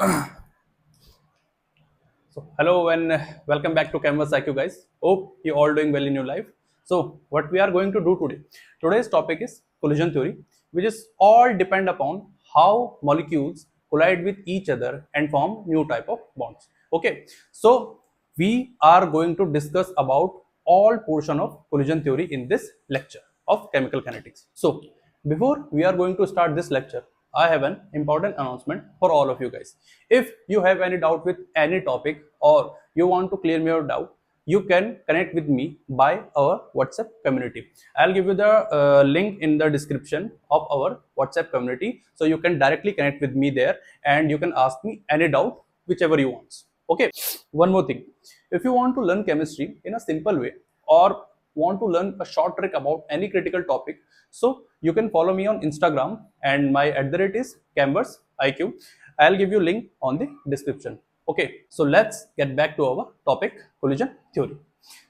So hello and welcome back to Canvas IQ guys. Hope you all doing well in your life. So what we are going to do today. Today's topic is collision theory, which is all depend upon how molecules collide with each other and form new type of bonds. Okay. So we are going to discuss about all portion of collision theory in this lecture of chemical kinetics. So before we are going to start this lecture, I have an important announcement for all of you guys. If you have any doubt with any topic or you want to clear your doubt, you can connect with me by our WhatsApp community. I'll give you the link in the description of our WhatsApp community, so you can directly connect with me there and you can ask me any doubt whichever you want. Okay. One more thing, if you want to learn chemistry in a simple way or want to learn a short trick about any critical topic, so you can follow me on Instagram and my @ is Canvas IQ. I'll give you link on the description. Okay, so let's get back to our topic, collision theory.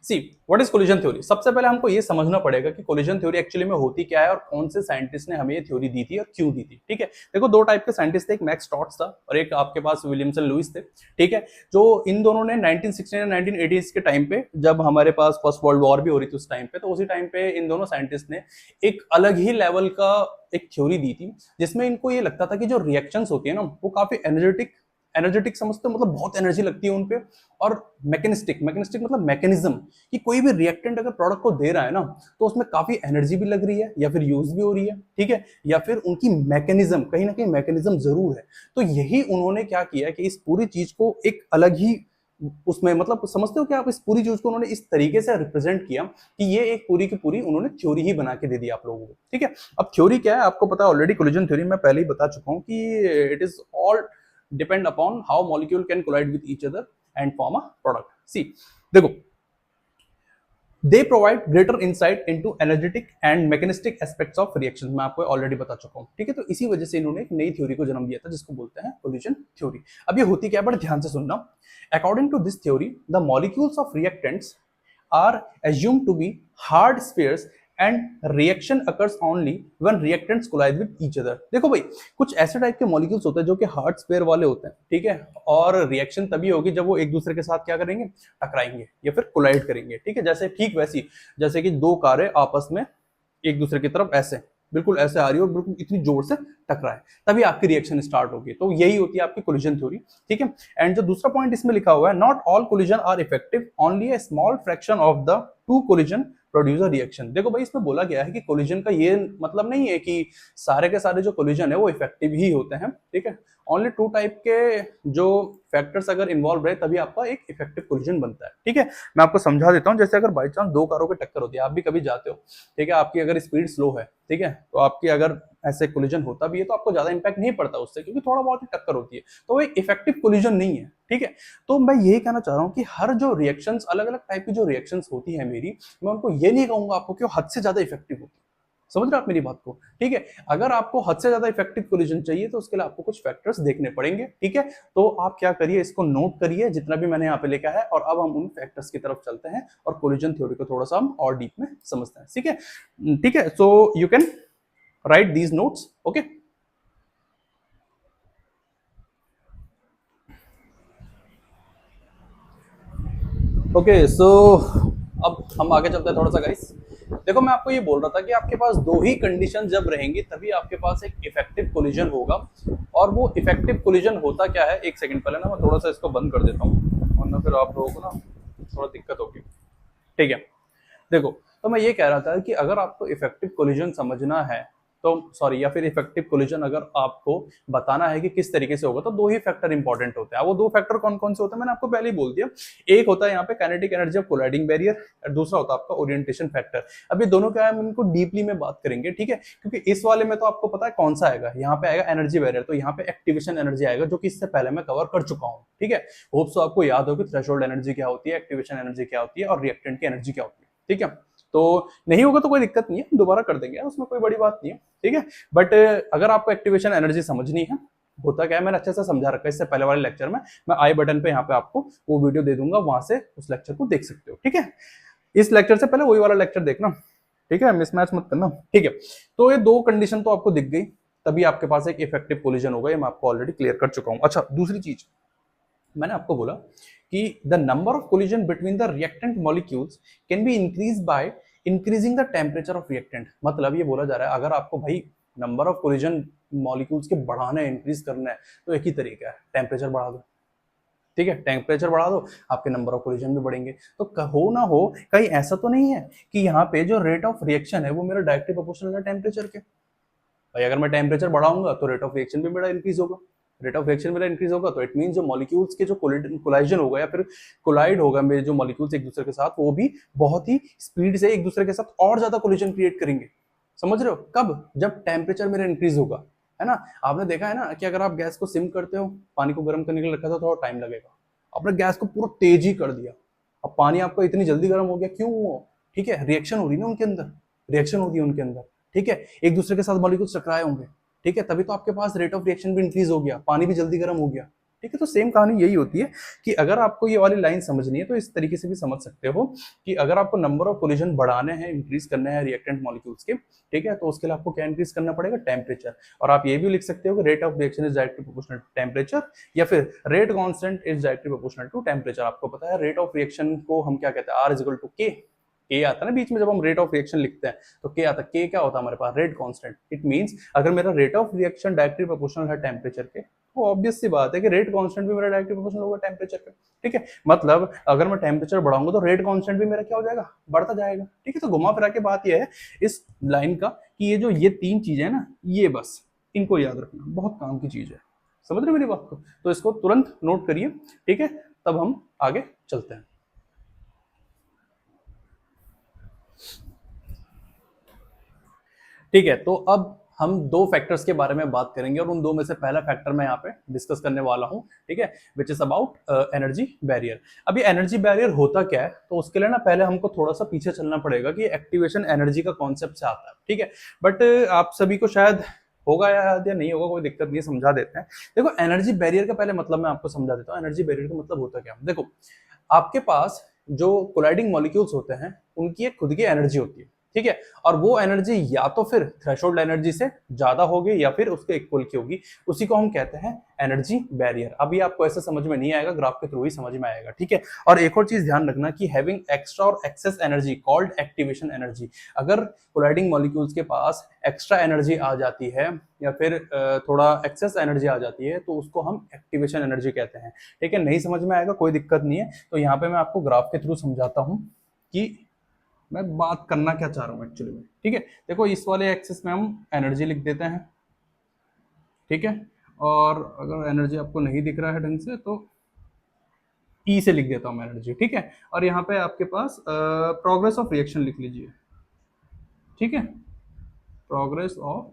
See what is collision theory. सबसे पहले हमको ये समझना पड़ेगा कि collision theory actually में होती क्या है और कौन से साइंटिस्ट ने हमें ये थ्योरी दी थी और क्यों दी थी। ठीक है, देखो दो टाइप के साइंटिस्ट थे, एक मैक्स टॉट्स था और एक आपके पास विलियमसन लुइस थे। ठीक है, जो इन दोनों ने 1960 1980s के टाइम पे, जब हमारे पास फर्स्ट वर्ल्ड वॉर भी हो रही थी उस टाइम पे, तो उसी टाइम पे इन दोनों साइंटिस्ट ने एक अलग ही लेवल का एक थ्योरी दी थी, जिसमें इनको ये लगता था कि जो रिएक्शंस होती है ना वो काफी एनर्जेटिक समझते हो, मतलब बहुत एनर्जी लगती है उनपे, और मैकेनिस्टिक मैकेनिस्टिक मतलब मैकेनिज्म, कि कोई भी रिएक्टेंट अगर प्रोडक्ट को दे रहा है ना तो उसमें काफी एनर्जी भी लग रही है या फिर यूज भी हो रही है। ठीक है, या फिर उनकी मैकेनिज्म कहीं ना कहीं मैकेनिज्म जरूर है। तो यही उन्होंने क्या किया कि इस पूरी चीज को एक अलग ही उसमें, मतलब समझते हो कि आप, इस पूरी चीज को उन्होंने इस तरीके से रिप्रेजेंट किया कि ये एक पूरी की पूरी उन्होंने थ्योरी ही बना के दे दी आप लोगों को। ठीक है, अब थ्योरी क्या है आपको पता है ऑलरेडी। कोलिजन थ्योरी मैं पहले ही बता चुका हूं कि it is all depend upon how molecule can collide with each other and form a product. See, देखो, they provide greater insight into energetic and mechanistic aspects of reactions. मैं आपको already बता चुका हूं। ठीक है, तो इसी वजह से इन्होंने एक नई थ्योरी को जन्म दिया था जिसको बोलते हैं कोलिजन थ्योरी। अब ये होती क्या है, बड़े ध्यान से सुनना। According to this theory, the molecules of reactants are assumed to be hard spheres and reaction occurs only when reactants collide with each other। देखो भाई, कुछ ऐसे टाइप के मॉलिक्यूल्स होते हैं जो कि हार्ड स्फीयर वाले होते हैं। ठीक है, और रिएक्शन तभी होगी जब वो एक दूसरे के साथ क्या करेंगे, टकराएंगे या फिर कोलाइड करेंगे। ठीक है, जैसे ठीक वैसी, जैसे कि दो कारें आपस में एक दूसरे की तरफ ऐसे बिल्कुल ऐसे आ रही है और बिल्कुल इतनी जोर से टकराए, तभी आपकी रिएक्शन स्टार्ट होगी। तो यही होती है आपकी कोलिजन थ्योरी। ठीक है, एंड जो दूसरा पॉइंट इसमें लिखा हुआ है, not all collision are effective, only a small fraction of the two collision produce a reaction. देखो भाई, इसमें बोला गया है कि कोलिजन का ये मतलब नहीं है कि सारे के सारे जो कोलिजन है वो इफेक्टिव ही होते हैं। ठीक है, ओनली टू टाइप के जो फैक्टर्स अगर इन्वॉल्व रहे तभी आपका एक इफेक्टिव कोलिजन बनता है। ठीक है, मैं आपको समझा देता हूं। जैसे अगर बाई चांस दो कारों की टक्कर होती है, आप भी कभी जाते हो, ठीक है, आपकी अगर स्पीड स्लो है, ठीक है, तो आपकी अगर ऐसे कोलिजन होता भी है तो आपको ज्यादा इंपैक्ट नहीं पड़ता उससे, क्योंकि थोड़ा बहुत ही टक्कर होती है, तो वो एक इफेक्टिव कोलिजन नहीं है। ठीक है, तो मैं यही कहना चाह रहा हूं कि हर जो रिएक्शंस, अलग अलग टाइप की जो रिएक्शंस होती है मेरी, मैं उनको ये नहीं कहूंगा आपको कि वो हद से ज्यादा इफेक्टिव होती है। समझ रहे हो आप मेरी बात को। ठीक है, अगर आपको हद से ज्यादा इफेक्टिव कोलिजन चाहिए तो उसके लिए आपको कुछ फैक्टर्स देखने पड़ेंगे। ठीक है, तो आप क्या करिए, इसको नोट करिए जितना भी मैंने यहाँ पे लिखा है, और अब हम उन फैक्टर्स की तरफ चलते हैं और कोलिजन थ्योरी को थोड़ा सा हम और डीप में समझते हैं। ठीक है, ठीक है, so you can write these notes. Okay, okay, so अब हम आगे चलते हैं थोड़ा सा गाइस। देखो, मैं आपको ये बोल रहा था कि आपके पास दो ही कंडीशन जब रहेंगी तभी आपके पास एक इफेक्टिव कोलिजन होगा। और वो इफेक्टिव कोलिजन होता क्या है, एक सेकंड पहले ना मैं थोड़ा सा इसको बंद कर देता हूँ, वरना फिर आप लोगों को ना थोड़ा दिक्कत होगी। ठीक है, देखो, तो मैं ये कह रहा था कि अगर आपको इफेक्टिव कोलिजन समझना है तो सॉरी, या फिर इफेक्टिव कोलिजन अगर आपको बताना है कि किस तरीके से होगा, तो दो ही फैक्टर इंपॉर्टेंट होते हैं। वो दो फैक्टर कौन कौन से होते हैं मैंने आपको पहले ही बोल दिया। एक होता है यहाँ पे kinetic energy of colliding barrier, और दूसरा होता है आपका ओरिएंटेशन फैक्टर। अब ये दोनों क्या है, हम इनको डीपली में बात करेंगे। ठीक है, क्योंकि इस वाले में तो आपको पता है कौन सा आएगा, यहाँ पे आएगा एनर्जी बैरियर, तो यहाँ पे एक्टिवेशन एनर्जी आएगा, जो कि इससे पहले मैं कवर कर चुका हूँ। ठीक है, होप्स आपको याद हो कि थ्रेशोल्ड एनर्जी क्या होती है, एक्टिवेशन एनर्जी क्या होती है और रिएक्टेंट की एनर्जी क्या होती है। ठीक है, तो नहीं होगा तो कोई दिक्कत नहीं है, दोबारा कर देंगे, उसमें कोई बड़ी बात नहीं है। ठीक है, बट अगर आपको एक्टिवेशन एनर्जी समझनी है, होता क्या है, मैंने अच्छे से समझा रखा है इससे पहले वाले लेक्चर में। मैं आई बटन पे यहाँ पे आपको वो वीडियो दे दूंगा, वहां से उस लेक्चर को देख सकते हो। ठीक है, इस लेक्चर से पहले वही वाला लेक्चर देखना। ठीक है, मिसमैच मत करना। ठीक है, तो ये दो कंडीशन तो आपको दिख गई। तभी आपके पास एक इफेक्टिव कोलिजन होगा। ये मैं आपको ऑलरेडी क्लियर कर चुका हूं। अच्छा, दूसरी चीज मैंने आपको बोला कि the number of collision between the reactant molecules can be increase by increasing the temperature of reactant. मतलब ये बोला जा रहा है अगर आपको भाई नंबर ऑफ कोलिजन मॉलिक्यूल्स के बढ़ाना है, इंक्रीज करना है, तो एक ही तरीका है, टेम्परेचर बढ़ा दो। ठीक है, टेम्परेचर बढ़ा दो, आपके नंबर ऑफ कोलिजन भी बढ़ेंगे। तो हो ना हो कहीं ऐसा तो नहीं है कि यहाँ पे जो रेट ऑफ रिएक्शन है वो मेरा डायरेक्टली प्रोपोर्शनल है टेम्परेचर के। भाई अगर मैं टेम्परेचर बढ़ाऊंगा तो रेट ऑफ रिएक्शन भी मेरा इंक्रीज होगा। रेट ऑफ रिएक्शन मेरा इंक्रीज होगा तो इट मीन जो मॉलिक्यूल्स के जो कोलाइजन होगा या फिर कोलाइड होगा मेरे जो मॉलिक्यूल्स एक दूसरे के साथ, वो भी बहुत ही स्पीड से एक दूसरे के साथ और ज्यादा कोलिजन क्रिएट करेंगे। समझ रहे हो? कब? जब टेम्परेचर मेरा इंक्रीज होगा, है ना। आपने देखा है ना कि अगर आप गैस को सिम करते हो, पानी को गर्म करने के लिए रखा था, थोड़ा टाइम लगेगा। आपने गैस को पूरा तेज ही कर दिया, अब पानी आपका इतनी जल्दी गर्म हो गया, क्यों हुआ? ठीक है, रिएक्शन हो रही ना उनके अंदर, रिएक्शन होती है उनके अंदर। ठीक है, एक दूसरे के साथ मॉलिक्यूल्स टकराए होंगे। ठीक है, तभी तो आपके पास रेट ऑफ रिएक्शन भी इंक्रीज हो गया, पानी भी जल्दी गर्म हो गया। ठीक है, तो सेम कहानी यही होती है कि अगर आपको ये वाली लाइन समझनी है तो इस तरीके से भी समझ सकते हो कि अगर आपको नंबर ऑफ कोलिजन बढ़ाने हैं, इंक्रीज करने हैं रिएक्टेंट मॉलिक्यूल्स के, ठीक है, तो उसके लिए आपको क्या इंक्रीज करना पड़ेगा? टेम्परेचर। और आप ये भी लिख सकते हो कि rate of reaction is directly proportional to temperature, या फिर rate constant is directly proportional to temperature. आपको पता है रेट ऑफ रिएक्शन को हम क्या कहते हैं? आर इज इक्वल टू के। के आता है ना बीच में, जब हम रेट ऑफ रिएक्शन लिखते हैं तो के आता है। के क्या होता है हमारे पास? Rate constant. इट मींस अगर मेरा rate of reaction directly proportional है टेम्परेचर के, तो ऑब्वियस सी बात है कि रेट कांस्टेंट भी मेरा डायरेक्टली प्रोपोर्शनल होगा टेम्परेचर के। ठीक है, मतलब अगर मैं टेम्परेचर बढ़ाऊंगा तो रेट कांस्टेंट भी मेरा क्या हो जाएगा? बढ़ता जाएगा। ठीक है, तो घुमा फिरा के बात यह है इस लाइन का कि ये तीन चीजें है ना, ये बस इनको याद रखना, बहुत काम की चीज है। समझ रहे मेरी बात को? तो इसको तुरंत नोट करिए। ठीक है, तब हम आगे चलते हैं। ठीक है, तो अब हम दो फैक्टर्स के बारे में बात करेंगे और उन दो में से पहला फैक्टर मैं यहाँ पे डिस्कस करने वाला हूँ। ठीक है, which is about energy barrier. अभी एनर्जी बैरियर होता क्या है, तो उसके लिए ना पहले हमको थोड़ा सा पीछे चलना पड़ेगा कि एक्टिवेशन एनर्जी का कॉन्सेप्ट से आता है। ठीक है, बट आप सभी को शायद होगा याद या नहीं होगा, कोई दिक्कत नहीं, समझा देते हैं। देखो, एनर्जी बैरियर का पहले मतलब मैं आपको समझा देता हूँ। एनर्जी बैरियर का मतलब होता क्या? देखो, आपके पास जो कोलाइडिंग मॉलिक्यूल्स होते हैं उनकी एक खुद की एनर्जी होती है। ठीक है, और वो एनर्जी या तो फिर थ्रेशोल्ड एनर्जी से ज्यादा होगी या फिर उसके इक्वल की होगी, उसी को हम कहते हैं एनर्जी बैरियर। अभी आपको ऐसे समझ में नहीं आएगा, ग्राफ के थ्रू ही समझ में आएगा। ठीक है, और एक और चीज ध्यान रखना कि हैविंग एक्स्ट्रा और excess energy called activation energy. अगर कोलाइडिंग मॉलिक्यूल्स के पास एक्स्ट्रा एनर्जी आ जाती है या फिर थोड़ा एक्सेस एनर्जी आ जाती है तो उसको हम एक्टिवेशन एनर्जी कहते हैं। ठीक है, नहीं समझ में आएगा कोई दिक्कत नहीं है, तो यहाँ पे मैं आपको ग्राफ के थ्रू समझाता हूँ कि मैं बात करना क्या चाह रहा हूँ एक्चुअली में। ठीक है, देखो इस वाले एक्सिस में हम एनर्जी लिख देते हैं। ठीक है, और अगर एनर्जी आपको नहीं दिख रहा है ढंग से तो ई से लिख देता हूँ एनर्जी। ठीक है, और यहाँ पे आपके पास प्रोग्रेस ऑफ रिएक्शन लिख लीजिए। ठीक है, प्रोग्रेस ऑफ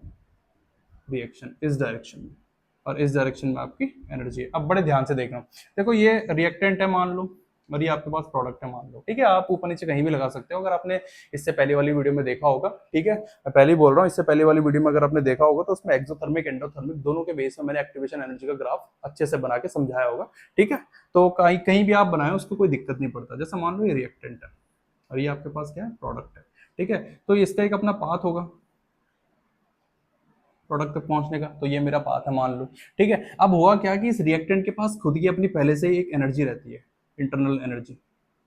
रिएक्शन इस डायरेक्शन में, और इस डायरेक्शन में आपकी एनर्जी है। अब बड़े ध्यान से देखना, देखो ये रिएक्टेंट है मान लो, और ये आपके पास प्रोडक्ट है मान लो। ठीक है, आप ऊपर नीचे कहीं भी लगा सकते हो। अगर आपने इससे पहले वाली वीडियो में देखा होगा, ठीक है, मैं पहले ही बोल रहा हूँ, इससे पहले वाली वीडियो में अगर आपने देखा होगा तो उसमें एक्सोथर्मिक एंडोथर्मिक दोनों के बेस में मैंने एक्टिवेशन एनर्जी का ग्राफ अच्छे से बना के समझाया होगा। ठीक है, तो कहीं कहीं भी आप बनाए उसको कोई दिक्कत नहीं पड़ता। जैसे मान लो ये रिएक्टेंट है और ये आपके पास क्या है? प्रोडक्ट है। ठीक है, तो इसका एक अपना पाथ होगा प्रोडक्ट तक पहुंचने का, तो ये मेरा पाथ है मान लो। ठीक है, अब हुआ क्या कि इस रिएक्टेंट के पास खुद की अपनी पहले से ही एक एनर्जी रहती है, इंटरनल एनर्जी।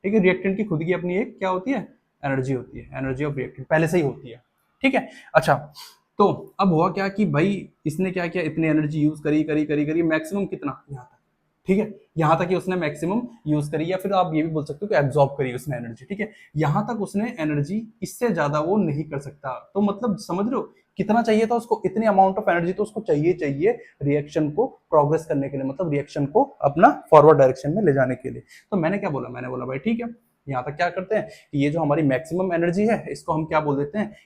ठीक है, रिएक्टेंट की खुद की अपनी एक क्या होती है? एनर्जी होती है, एनर्जी ऑफ रिएक्टेंट पहले से ही होती है। ठीक है, अच्छा, तो अब हुआ क्या कि भाई इसने क्या किया? इतनी एनर्जी यूज करी करी करी करी, मैक्सिमम कितना? यहाँ तक। ठीक है, यहाँ तक कि उसने मैक्सिमम यूज करी, या फिर आप ये भी बोल सकते हो कि एब्जॉर्ब करी उसने एनर्जी। ठीक है, यहाँ तक उसने एनर्जी, इससे ज्यादा वो नहीं कर सकता। तो मतलब समझ रहे हो कितना चाहिए था उसको? इतनी अमाउंट ऑफ एनर्जी तो उसको चाहिए रिएक्शन को प्रोग्रेस करने के लिए, मतलब रिएक्शन को अपना फॉरवर्ड डायरेक्शन में ले जाने के लिए। तो मैंने क्या बोला? मैंने बोला भाई ठीक है, यहाँ तक क्या करते हैं कि ये जो हमारी मैक्सिमम एनर्जी है इसको हम क्या बोल देते हैं?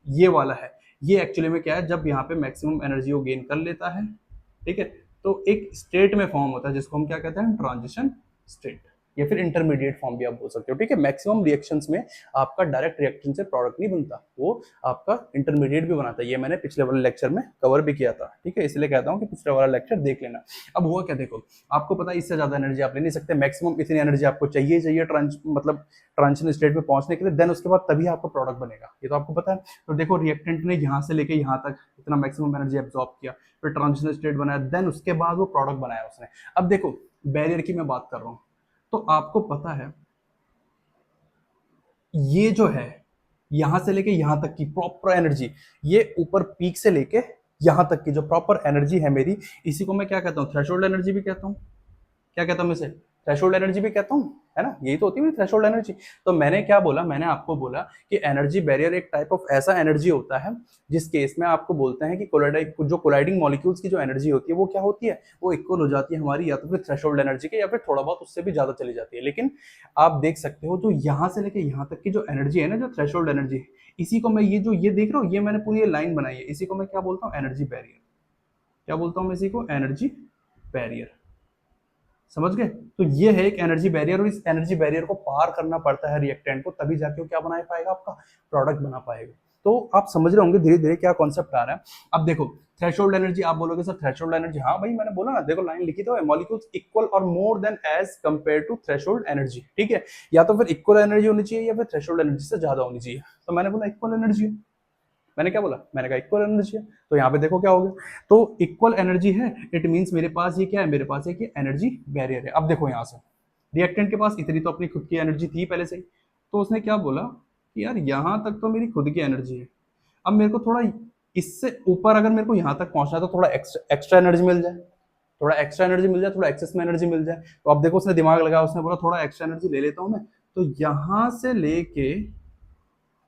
ये वाला है, ये एक्चुअली में क्या है? जब यहाँ पे मैक्सिमम एनर्जी वो गेन कर लेता है, ठीक है, तो एक स्टेट में फॉर्म होता है जिसको हम क्या कहते हैं? Transition state. या फिर इंटरमीडिएट फॉर्म भी आप बोल सकते हो, ठीक है। मैक्सिमम रिएक्शंस में आपका डायरेक्ट रिएक्शन से प्रोडक्ट नहीं बनता, वो आपका इंटरमीडिएट भी बनाता है। ये मैंने पिछले वाले लेक्चर में कवर भी किया था, ठीक है, इसलिए कहता हूँ कि पिछले वाला लेक्चर देख लेना। अब हुआ क्या, देखो आपको पता है इससे ज्यादा एनर्जी आप ले नहीं सकते, मैक्सिमम इतनी एनर्जी आपको चाहिए मतलब ट्रांजिशन स्टेट में पहुंचने के लिए, देन उसके बाद तभी आपका प्रोडक्ट बनेगा, ये तो आपको पता है। तो देखो रिएक्टेंट ने यहाँ से लेके यहाँ तक इतना मैक्सिमम एनर्जी एब्जॉर्ब किया, फिर ट्रांजिशन स्टेट बनाया, देन उसके बाद वो प्रोडक्ट बनाया उसने। अब देखो बैरियर की मैं बात कर रहा हूँ, तो आपको पता है ये जो है यहां से लेके यहां तक की प्रॉपर एनर्जी, ये ऊपर पीक से लेके यहां तक की जो प्रॉपर एनर्जी है मेरी, इसी को मैं क्या कहता हूँ, थ्रेशोल्ड एनर्जी भी कहता हूँ। क्या कहता हूँ इसे, थ्रेशोल्ड एनर्जी भी कहता हूँ, है ना, यही तो होती है थ्रेशोल्ड एनर्जी। तो मैंने क्या बोला, मैंने आपको बोला कि एनर्जी बैरियर एक टाइप ऑफ ऐसा एनर्जी होता है जिस केस में आपको बोलते हैं कि जो कोलाइडिंग मॉलिक्यूल्स की जो एनर्जी होती है वो क्या होती है, वो इक्वल हो जाती है हमारी या तो फिर थ्रेशोल्ड एनर्जी के, या फिर थोड़ा बहुत उससे भी ज्यादा चली जाती है। लेकिन आप देख सकते हो जो यहाँ से लेके यहाँ तक की जो एनर्जी है ना, जो थ्रेशोल्ड एनर्जी, इसी को मैं ये देख रहा हूँ, ये मैंने पूरी लाइन बनाई है, इसी को मैं क्या बोलता हूँ, एनर्जी बैरियर। क्या बोलता हूँ मैं इसी को, एनर्जी बैरियर। समझ गए। तो ये है एक एनर्जी बैरियर, और इस एनर्जी बैरियर को पार करना पड़ता है रिएक्टेंट को, तभी जाके वो क्या बना पाएगा, आपका प्रोडक्ट बना पाएगा। तो आप समझ रहे होंगे धीरे धीरे क्या कॉन्सेप्ट आ रहा है। अब देखो थ्रेशोल्ड एनर्जी, आप बोलोगे सर थ्रेशोल्ड एनर्जी, हाँ भाई मैंने बोला ना, देखो लाइन लिखी तो है, मॉलिक्यूल्स इक्वल और more than as compare to threshold energy, ठीक है। या तो फिर इक्वल एनर्जी होनी चाहिए या फिर थ्रेशोल्ड एनर्जी से ज्यादा होनी चाहिए। तो मैंने बोला इक्वल एनर्जी है, मैंने क्या बोला, मैंने कहा इक्वल एनर्जी है। तो यहाँ पे देखो क्या हो गया, तो इक्वल एनर्जी है, इट मींस मेरे पास ये क्या है, मेरे पास एक एनर्जी बैरियर है। अब देखो यहाँ से रिएक्टेंट के पास इतनी तो अपनी खुद की एनर्जी थी पहले से ही, तो उसने क्या बोला कि यार यहाँ तक तो मेरी खुद की एनर्जी है, अब मेरे को थोड़ा इससे ऊपर अगर मेरे को यहाँ तक पहुंचना है तो थोड़ा एक्स्ट्रा एनर्जी मिल जाए, थोड़ा एक्स्ट्रा एनर्जी मिल जाए, थोड़ा एक्सेस में एनर्जी मिल जाए। तो अब देखो उसने दिमाग लगाया, उसने बोला थोड़ा एक्स्ट्रा एनर्जी ले लेता हूं मैं, तो यहां से लेके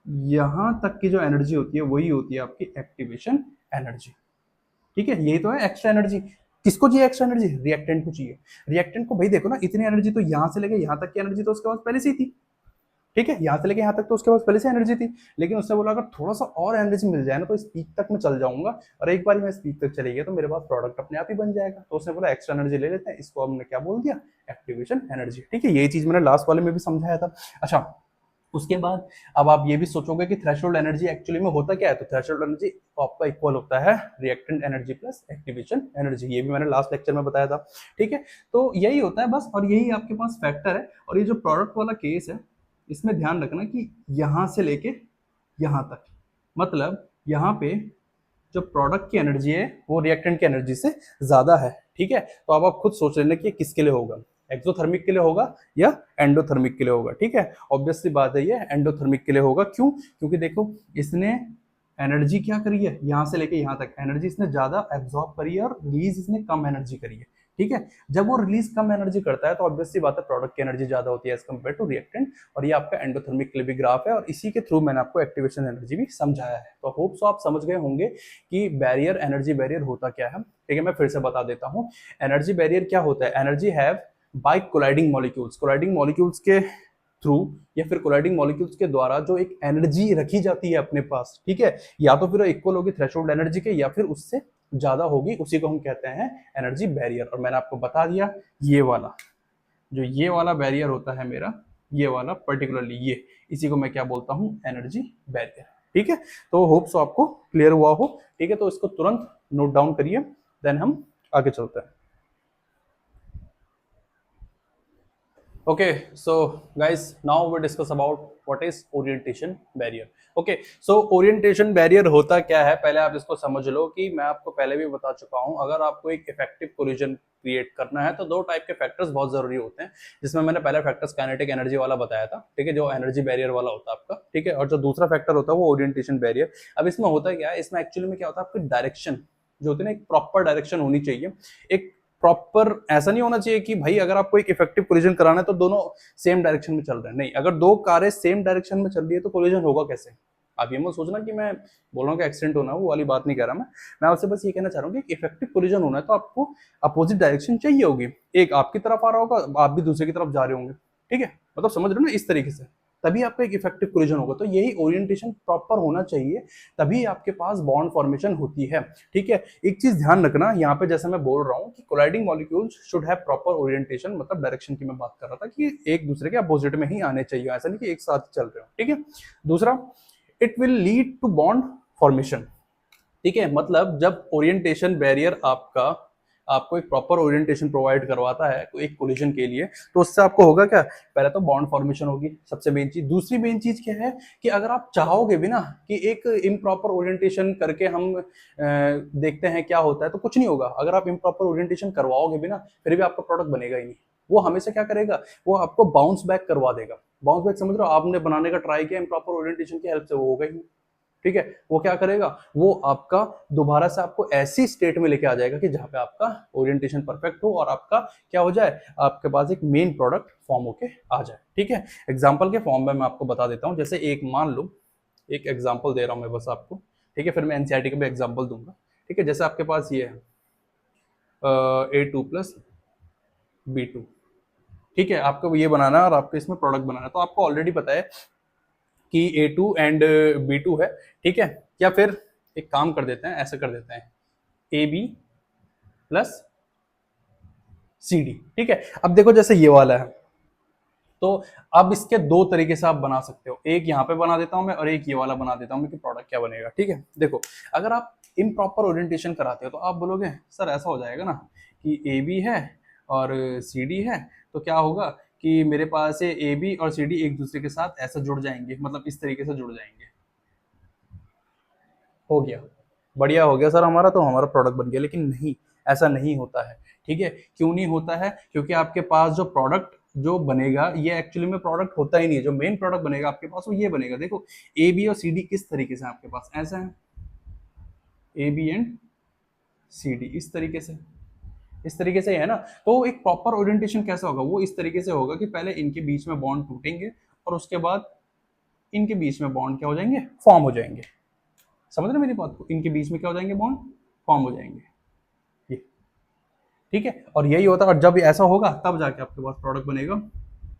यहां तक की जो एनर्जी होती है वही होती है आपकी एक्टिवेशन एनर्जी, ठीक है। यही तो है एक्स्ट्रा एनर्जी। किसको चाहिए एक्स्ट्रा एनर्जी, रिएक्टेंट को चाहिए। रिएक्टेंट को भाई देखो ना, इतनी एनर्जी तो यहां से लेके यहां तक की एनर्जी तो उसके पास पहले से ही थी, ठीक है, यहां से लेके यहां तक तो उसके पास पहले से एनर्जी थी। लेकिन उसने बोला अगर थोड़ा सा और एनर्जी मिल जाए ना तो इस पीक तक मैं चल जाऊंगा, और एक बार मैं इस पीक तक चली गया तो मेरे पास प्रोडक्ट अपने आप ही बन जाएगा। तो उसने बोला एक्स्ट्रा एनर्जी ले लेते हैं, इसको हमने क्या बोल दिया, एक्टिवेशन एनर्जी, ठीक है। यही चीज मैंने लास्ट वाले में भी समझाया था। अच्छा, उसके बाद अब आप ये भी सोचोगे कि थ्रेशोल्ड एनर्जी एक्चुअली में होता क्या है, तो थ्रेशोल्ड एनर्जी आपका इक्वल होता है reactant energy plus activation energy, ये भी मैंने लास्ट लेक्चर में बताया था, ठीक है। तो यही होता है बस, और यही आपके पास फैक्टर है। और ये जो प्रोडक्ट वाला केस है, इसमें ध्यान रखना कि यहां से लेके यहां तक, मतलब यहाँ पे जो प्रोडक्ट की एनर्जी है वो रिएक्टेंट की एनर्जी से ज्यादा है, ठीक है। तो अब आप खुद सोच लेना कि किसके लिए होगा, एक्सोथर्मिक के लिए होगा या एंडोथर्मिक के लिए होगा, ठीक है। ऑब्वियसली बात है ये एंडोथर्मिक के लिए होगा, क्यों, क्योंकि देखो इसने एनर्जी क्या करी है, यहां से लेके यहां तक एनर्जी इसने ज्यादा एब्जॉर्ब करी है और रिलीज इसने कम एनर्जी करी है, ठीक है। जब वो रिलीज कम एनर्जी करता है तो ऑब्वियसली बात है प्रोडक्ट की एनर्जी ज्यादा होती है एज कम्पेयर टू रिएक्टेंट, और ये आपका एंडोथर्मिक के लिए भी ग्राफ है, और इसी के थ्रू मैंने आपको एक्टिवेशन एनर्जी भी समझाया है। तो होप सो आप समझ गए होंगे कि बैरियर, एनर्जी बैरियर होता क्या है, ठीक है। मैं फिर से बता देता हूँ, एनर्जी बैरियर क्या होता है, energy have by colliding molecules, colliding molecules के थ्रू या फिर कोलाइडिंग मॉलिक्यूल्स के द्वारा जो एक एनर्जी रखी जाती है अपने पास, ठीक है, या तो फिर इक्वल होगी थ्रेशोल्ड एनर्जी के या फिर उससे ज्यादा होगी, उसी को हम कहते हैं एनर्जी बैरियर। और मैंने आपको बता दिया ये वाला, जो ये वाला बैरियर होता है मेरा, ये वाला पर्टिकुलरली ये, इसी को मैं क्या बोलता हूँ, एनर्जी बैरियर, ठीक है। तो होप सो आपको क्लियर हुआ हो, ठीक है। तो इसको तुरंत नोट डाउन करिए, देन हम आगे चलते हैं। Okay, so guys, now we discuss about what is orientation barrier. Okay, so orientation barrier होता क्या है, पहले आप इसको समझ लो कि मैं आपको पहले भी बता चुका हूं, अगर आपको एक इफेक्टिव कोलिजन क्रिएट करना है तो दो टाइप के फैक्टर्स बहुत जरूरी होते हैं, जिसमें मैंने पहला फैक्टर्स काइनेटिक एनर्जी वाला बताया था, ठीक है, जो एनर्जी बैरियर वाला होता है आपका, ठीक है। और जो दूसरा फैक्टर होता है वो ओरिएंटेशन बैरियर। अब इसमें होता क्या है, इसमें एक्चुअली में क्या होता है, आपकी डायरेक्शन जो होती है ना, एक प्रॉपर डायरेक्शन होनी चाहिए, एक प्रॉपर, ऐसा नहीं होना चाहिए कि भाई अगर आपको एक इफेक्टिव कोलिजन कराना है तो दोनों सेम डायरेक्शन में चल रहे हैं, नहीं, अगर दो कारें सेम डायरेक्शन में चल रही है तो कोलिजन होगा कैसे। आप ये मत सोचना कि मैं बोल रहा हूँ कि एक्सीडेंट होना, वो वाली बात नहीं कर रहा मैं आपसे बस ये कहना चाह रहा हूँ कि इफेक्टिव कोलिजन होना है तो आपको अपोजिट डायरेक्शन चाहिए होगी, एक आपकी तरफ आ रहा होगा, आप भी दूसरे की तरफ जा रहे होंगे, ठीक है, मतलब समझ रहे हो ना, इस तरीके से। तभी आपका एक इफेक्टिव कोलिजन होगा। तो यही ओरिएंटेशन प्रॉपर होना चाहिए, तभी आपके पास बॉन्ड फॉर्मेशन होती है। ठीक है, एक चीज ध्यान रखना यहाँ पे, जैसे मैं बोल रहा हूँ कि colliding molecules should have proper orientation, मतलब डायरेक्शन की मैं बात कर रहा था कि एक दूसरे के अपोजिट में ही आने चाहिए, ऐसा नहीं कि एक साथ चल रहे हो। ठीक है, दूसरा, it will lead to bond formation. ठीक है, मतलब जब ओरिएंटेशन बैरियर आपको एक प्रॉपर ओरिएंटेशन प्रोवाइड करवाता है एक कोलिजन के लिए, तो उससे आपको होगा क्या, पहले तो बॉन्ड फॉर्मेशन होगी, सबसे मेन चीज। दूसरी मेन चीज क्या है कि अगर आप चाहोगे भी ना कि एक इम्प्रॉपर ओरिएंटेशन करके हम देखते हैं क्या होता है, तो कुछ नहीं होगा। अगर आप इम्प्रॉपर ओरिएंटेशन करवाओगे भी ना, फिर भी आपका प्रोडक्ट बनेगा ही नहीं। वो हमेशा क्या करेगा, वो आपको बाउंस बैक करवा देगा। बाउंस बैक समझ रहे हो, आपने बनाने का ट्राई किया इम्प्रॉपर ओरिएंटेशन की हेल्प से, वो होगा ही नहीं। ठीक है, वो क्या करेगा, वो आपका दोबारा से आपको ऐसी स्टेट में लेके आ जाएगा कि जहां पे आपका ओरिएंटेशन परफेक्ट हो और आपका क्या हो जाए, आपके पास एक मेन प्रोडक्ट फॉर्म होके आ जाए। ठीक है, एग्जांपल के फॉर्म में मैं आपको बता देता हूं। जैसे एक मान लो, एक एग्जांपल दे रहा हूं मैं बस आपको। ठीक है, फिर मैं एनसीईआरटी का भी एग्जांपल दूंगा। ठीक है, जैसे आपके पास ये है A2+B2। ठीक है, आपको ये बनाना है और आपको इसमें प्रोडक्ट बनाना है, तो आपको ऑलरेडी पता है कि A2 and B2 है। ठीक है, या फिर एक काम कर देते हैं, ऐसे कर देते हैं AB+CD। ठीक है, अब देखो जैसे ये वाला है, तो अब इसके दो तरीके से आप बना सकते हो। एक यहाँ पे बना देता हूं मैं और एक ये वाला बना देता हूं मैं, कि प्रोडक्ट क्या बनेगा। ठीक है, देखो अगर आप इम्प्रॉपर ओरिएंटेशन कराते हो तो आप बोलोगे सर ऐसा हो जाएगा ना कि AB है और CD है, तो क्या होगा कि मेरे पास AB और CD एक दूसरे के साथ ऐसा जुड़ जाएंगे, मतलब इस तरीके से जुड़ जाएंगे। हो गया, बढ़िया हो गया सर हमारा, तो हमारा प्रोडक्ट बन गया। लेकिन नहीं, ऐसा नहीं होता है। ठीक है, क्यों नहीं होता है, क्योंकि आपके पास जो प्रोडक्ट जो बनेगा ये एक्चुअली में प्रोडक्ट होता ही नहीं है। जो मेन प्रोडक्ट बनेगा आपके पास वो ये बनेगा। देखो AB और CD किस तरीके से आपके पास ऐसा है, AB and CD इस तरीके से, इस तरीके से है ना। तो एक प्रॉपर ओरिएंटेशन कैसा होगा, वो इस तरीके से होगा कि पहले इनके बीच में बॉन्ड टूटेंगे और उसके बाद इनके बीच में बॉन्ड क्या हो जाएंगे, फॉर्म हो जाएंगे। समझ रहे मेरी बात को, इनके बीच में क्या हो जाएंगे, बॉन्ड फॉर्म हो जाएंगे ये। ठीक है, और यही होता है, और जब ऐसा होगा तब जाके आपके पास प्रोडक्ट बनेगा